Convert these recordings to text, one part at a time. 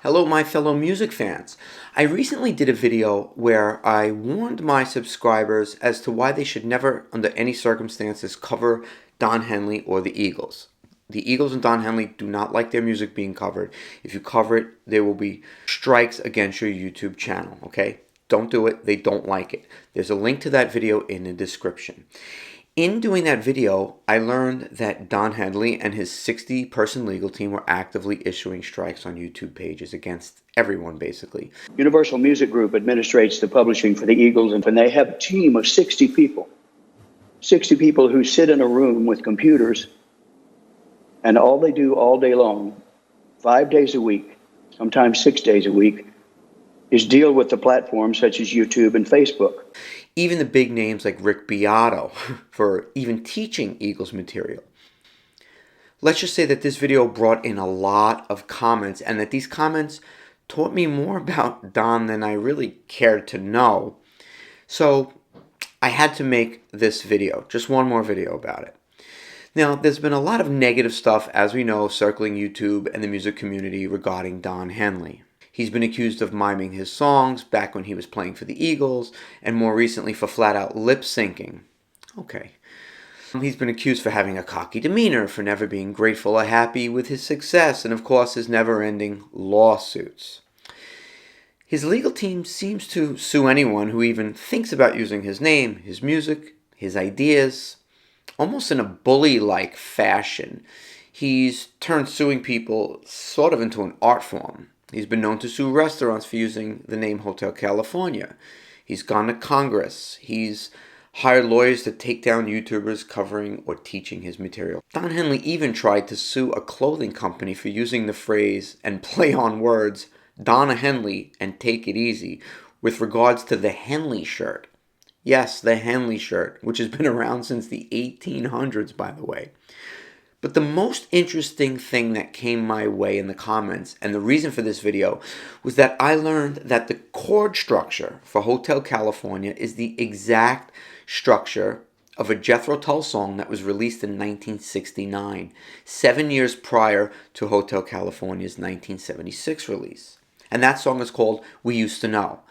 Hello, my fellow music fans. I recently did a video where I warned my subscribers as to why they should never, under any circumstances, cover Don Henley or the Eagles. The Eagles and Don Henley do not like their music being covered. If you cover it, there will be strikes against your YouTube channel, okay? Don't do it. They don't like it. There's a link to that video in the description. In doing that video, I learned that Don Henley and his 60-person legal team were actively issuing strikes on YouTube pages against everyone, basically. Universal Music Group administrates the publishing for the Eagles, and they have a team of 60 people. 60 people who sit in a room with computers, and all they do all day long, 5 days a week, sometimes 6 days a week, is deal with the platforms such as YouTube and Facebook. Even the big names like Rick Beato for even teaching Eagles material. Let's just say that this video brought in a lot of comments, and that these comments taught me more about Don than I really cared to know. So I had to make this video, just one more video about it. Now, there's been a lot of negative stuff, as we know, circling YouTube and the music community regarding Don Henley. He's been accused of miming his songs back when he was playing for the Eagles, and more recently for flat-out lip-syncing. Okay. He's been accused for having a cocky demeanor, for never being grateful or happy with his success, and of course his never-ending lawsuits. His legal team seems to sue anyone who even thinks about using his name, his music, his ideas, almost in a bully-like fashion. He's turned suing people sort of into an art form. He's been known to sue restaurants for using the name Hotel California. He's gone to Congress. He's hired lawyers to take down YouTubers covering or teaching his material. Don Henley even tried to sue a clothing company for using the phrase and play on words, Donna Henley and Take It Easy, with regards to the Henley shirt. Yes, the Henley shirt, which has been around since the 1800s, by the way. But the most interesting thing that came my way in the comments, and the reason for this video, was that I learned that the chord structure for Hotel California is the exact structure of a Jethro Tull song that was released in 1969, 7 years prior to Hotel California's 1976 release. And that song is called We Used to Know.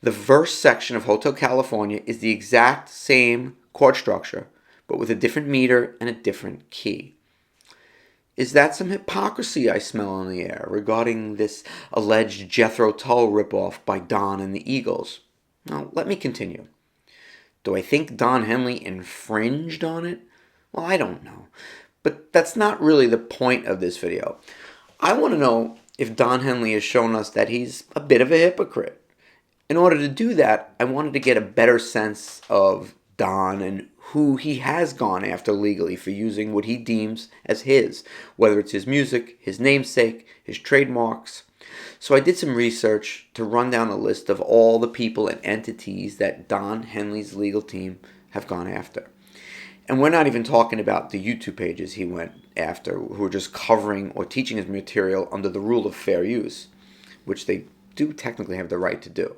The verse section of Hotel California is the exact same chord structure, but with a different meter and a different key. Is that some hypocrisy I smell in the air regarding this alleged Jethro Tull ripoff by Don and the Eagles? Now, let me continue. Do I think Don Henley infringed on it? Well, I don't know. But that's not really the point of this video. I want to know if Don Henley has shown us that he's a bit of a hypocrite. In order to do that, I wanted to get a better sense of Don and who he has gone after legally for using what he deems as his, whether it's his music, his namesake, his trademarks. So I did some research to run down a list of all the people and entities that Don Henley's legal team have gone after. And we're not even talking about the YouTube pages he went after, who are just covering or teaching his material under the rule of fair use, which they do technically have the right to do.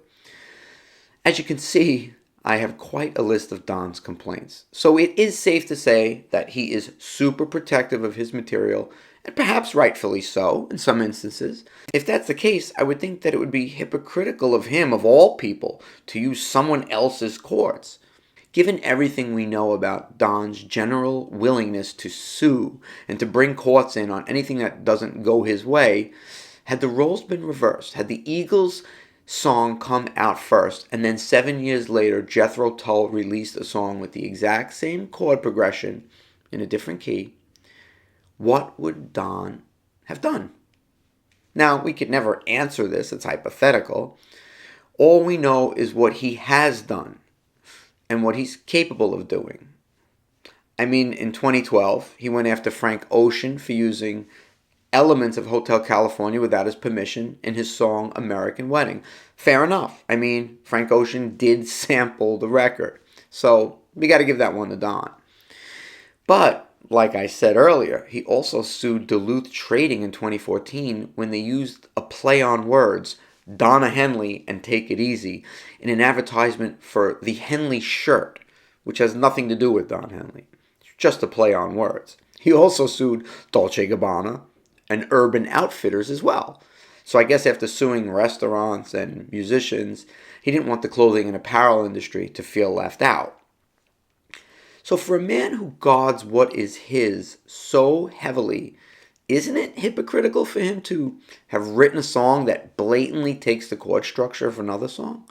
As you can see, I have quite a list of Don's complaints. So it is safe to say that he is super protective of his material, and perhaps rightfully so in some instances. If that's the case, I would think that it would be hypocritical of him, of all people, to use someone else's chords. Given everything we know about Don's general willingness to sue and to bring courts in on anything that doesn't go his way, had the roles been reversed, had the Eagles song come out first, and then 7 years later Jethro Tull released a song with the exact same chord progression in a different key, what would Don have done? Now, we could never answer this, it's hypothetical. All we know is what he has done and what he's capable of doing. I mean, in 2012, he went after Frank Ocean for using elements of Hotel California without his permission in his song American Wedding. Fair enough. I mean, Frank Ocean did sample the record. So we got to give that one to Don. But, like I said earlier, he also sued Duluth Trading in 2014 when they used a play on words, Donna Henley and Take It Easy, in an advertisement for the Henley shirt, which has nothing to do with Don Henley. It's just a play on words. He also sued Dolce & Gabbana and Urban Outfitters as well. So I guess after suing restaurants and musicians, he didn't want the clothing and apparel industry to feel left out. So for a man who guards what is his so heavily, isn't it hypocritical for him to have written a song that blatantly takes the chord structure of another song?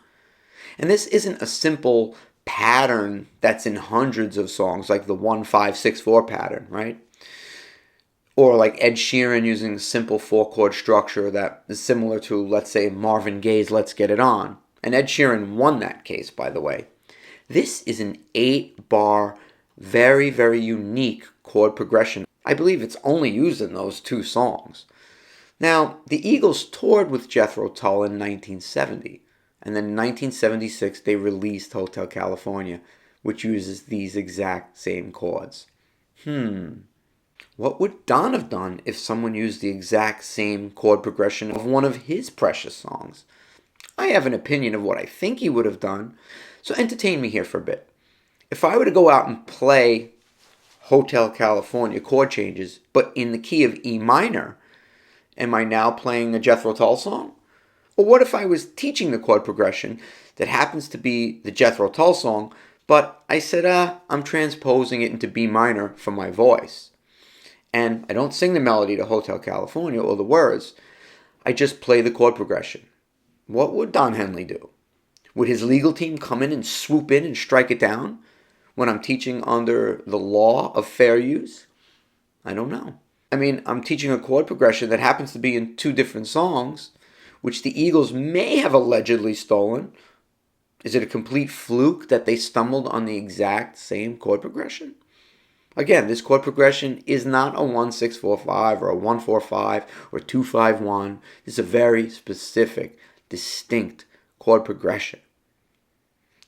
And this isn't a simple pattern that's in hundreds of songs, like the 1-5-6-4 pattern, right? Or like Ed Sheeran using a simple 4-chord structure that is similar to, let's say, Marvin Gaye's Let's Get It On. And Ed Sheeran won that case, by the way. This is an 8-bar, very, very unique chord progression. I believe it's only used in those 2 songs. Now, the Eagles toured with Jethro Tull in 1970. And then in 1976, they released Hotel California, which uses these exact same chords. What would Don have done if someone used the exact same chord progression of one of his precious songs? I have an opinion of what I think he would have done, so entertain me here for a bit. If I were to go out and play Hotel California chord changes, but in the key of E minor, am I now playing a Jethro Tull song? Or what if I was teaching the chord progression that happens to be the Jethro Tull song, but I said, I'm transposing it into B minor for my voice. And I don't sing the melody to Hotel California or the words. I just play the chord progression. What would Don Henley do? Would his legal team come in and swoop in and strike it down when I'm teaching under the law of fair use? I don't know. I mean, I'm teaching a chord progression that happens to be in 2 different songs, which the Eagles may have allegedly stolen. Is it a complete fluke that they stumbled on the exact same chord progression? Again, this chord progression is not a 1-6-4-5 or a 1-4-5 or 2-5-1. This is a very specific, distinct chord progression.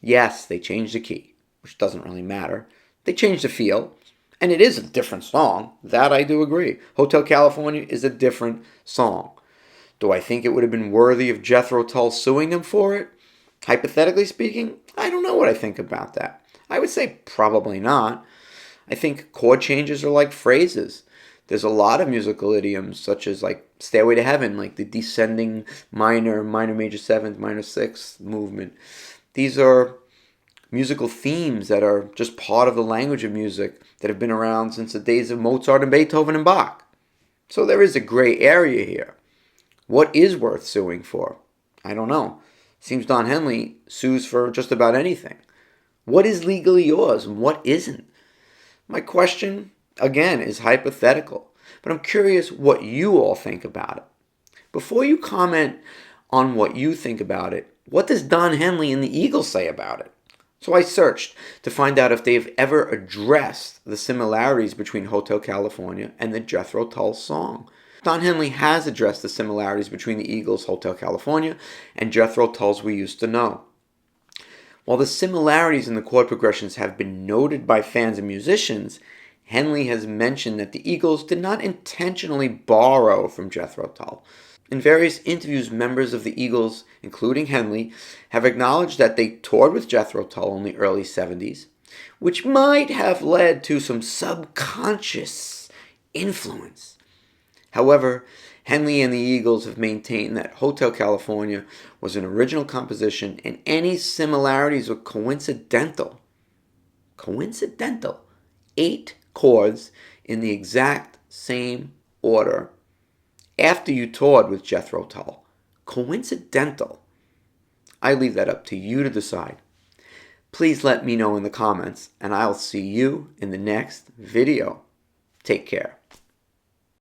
Yes, they changed the key, which doesn't really matter. They changed the feel, and it is a different song. That I do agree. Hotel California is a different song. Do I think it would have been worthy of Jethro Tull suing them for it? Hypothetically speaking, I don't know what I think about that. I would say probably not. I think chord changes are like phrases. There's a lot of musical idioms, such as like Stairway to Heaven, like the descending minor, major 7th, minor 6th movement. These are musical themes that are just part of the language of music that have been around since the days of Mozart and Beethoven and Bach. So there is a gray area here. What is worth suing for? I don't know. Seems Don Henley sues for just about anything. What is legally yours and what isn't? My question, again, is hypothetical, but I'm curious what you all think about it. Before you comment on what you think about it, what does Don Henley and the Eagles say about it? So I searched to find out if they've ever addressed the similarities between Hotel California and the Jethro Tull song. Don Henley has addressed the similarities between the Eagles' Hotel California and Jethro Tull's We Used to Know. While the similarities in the chord progressions have been noted by fans and musicians, Henley has mentioned that the Eagles did not intentionally borrow from Jethro Tull. In various interviews, members of the Eagles, including Henley, have acknowledged that they toured with Jethro Tull in the early 70s, which might have led to some subconscious influence. However, Henley and the Eagles have maintained that Hotel California was an original composition and any similarities were coincidental. Coincidental. 8 chords in the exact same order after you toured with Jethro Tull. Coincidental. I leave that up to you to decide. Please let me know in the comments, and I'll see you in the next video. Take care.